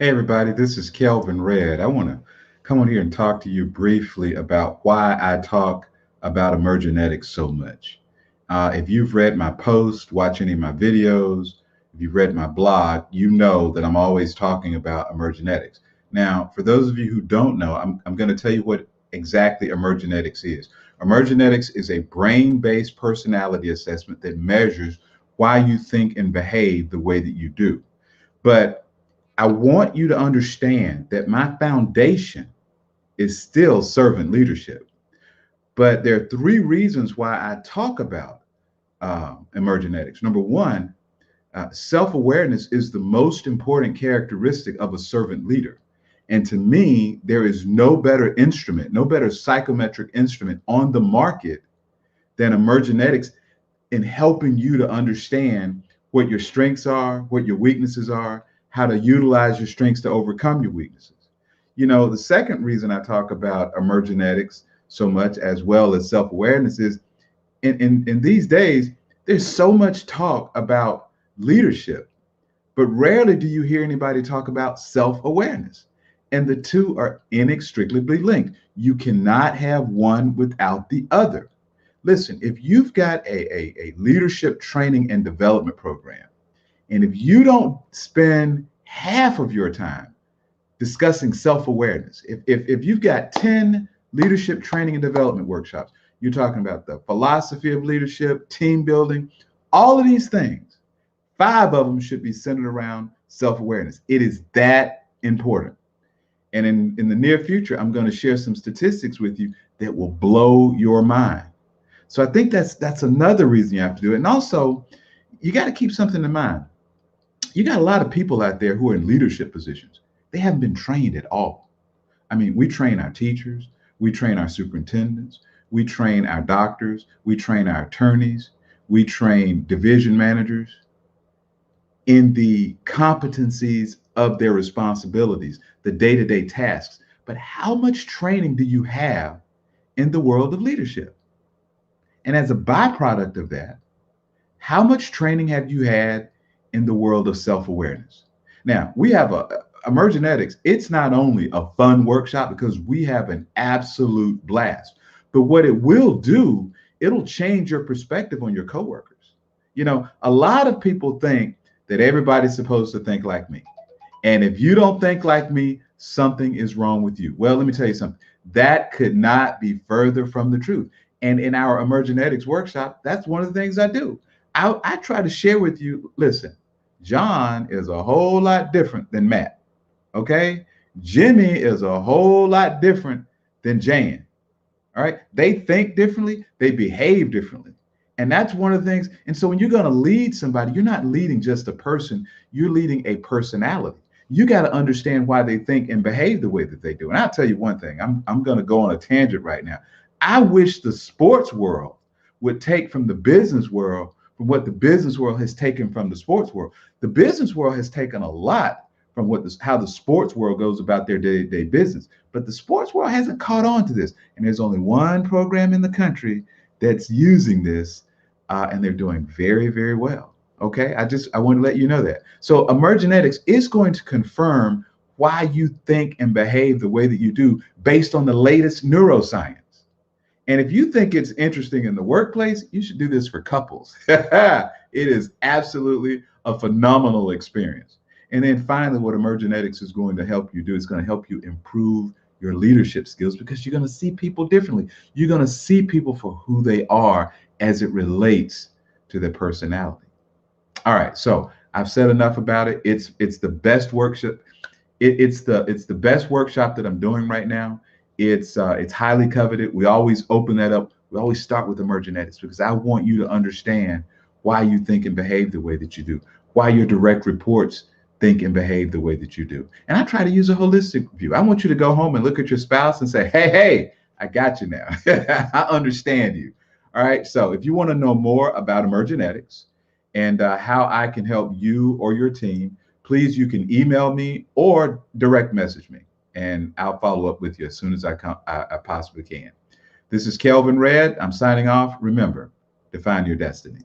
Hey everybody, this is Kelvin Red. I want to come on here and talk to you briefly about why I talk about emergenetics so much. If you've read my post, watch any of my videos, if you've read my blog, you know that I'm always talking about emergenetics. Now, for those of you who don't know, I'm going to tell you what exactly emergenetics is. Emergenetics is a brain-based personality assessment that measures why you think and behave the way that you do. But I want you to understand that my foundation is still servant leadership. But there are three reasons why I talk about emergenetics. Number one, self awareness is the most important characteristic of a servant leader. And to me, there is no better instrument, no better psychometric instrument on the market than emergenetics in helping you to understand what your strengths are, what your weaknesses are, how to utilize your strengths to overcome your weaknesses. You know, the second reason I talk about emergenetics so much as well as self awareness is in these days, there's so much talk about leadership, but rarely do you hear anybody talk about self awareness. And the two are inextricably linked. You cannot have one without the other. Listen, if you've got a leadership training and development program, and if you don't spend half of your time discussing self-awareness, if you've got 10 leadership training and development workshops, you're talking about the philosophy of leadership, team building, all of these things, five of them should be centered around self-awareness. It is that important. And in the near future, I'm going to share some statistics with you that will blow your mind. So I think that's another reason you have to do it. And also, you got to keep something in mind. You got a lot of people out there who are in leadership positions. They haven't been trained at all. I mean, we train our teachers, we train our superintendents, we train our doctors, we train our attorneys, we train division managers in the competencies of their responsibilities, the day-to-day tasks. But how much training do you have in the world of leadership? And as a byproduct of that, how much training have you had in the world of self-awareness? Now, we have a Emergenetics. It's not only a fun workshop because we have an absolute blast, but what it will do, it'll change your perspective on your coworkers. You know, a lot of people think that everybody's supposed to think like me. And if you don't think like me, something is wrong with you. Well, let me tell you something. That could not be further from the truth. And in our Emergenetics workshop, that's one of the things I do. I try to share with you, listen, John is a whole lot different than Matt. Okay. Jimmy is a whole lot different than Jan. All right. They think differently, they behave differently. And that's one of the things. And so when you're going to lead somebody, you're not leading just a person, you're leading a personality. You got to understand why they think and behave the way that they do. And I'll tell you one thing, I'm going to go on a tangent right now. I wish the sports world would take from the business world from what the business world has taken from the sports world. The business world has taken a lot from how the sports world goes about their day-to-day business. But the sports world hasn't caught on to this. And there's only one program in the country that's using this, and they're doing very, very well. Okay, I want to let you know that. So Emergenetics is going to confirm why you think and behave the way that you do based on the latest neuroscience. And if you think it's interesting in the workplace, you should do this for couples. It is absolutely a phenomenal experience. And then finally, what Emergenetics is going to help you do is going to help you improve your leadership skills because you're going to see people differently. You're going to see people for who they are as it relates to their personality. All right, so I've said enough about it. It's the best workshop. It's the best workshop that I'm doing right now. It's highly coveted. We always open that up. We always start with Emergenetics because I want you to understand why you think and behave the way that you do, why your direct reports think and behave the way that you do. And I try to use a holistic view. I want you to go home and look at your spouse and say, hey, I got you now. I understand you. All right. So if you want to know more about Emergenetics and how I can help you or your team, please, you can email me or direct message me, and I'll follow up with you as soon as I possibly can. This is Kelvin Red. I'm signing off. Remember, define your destiny.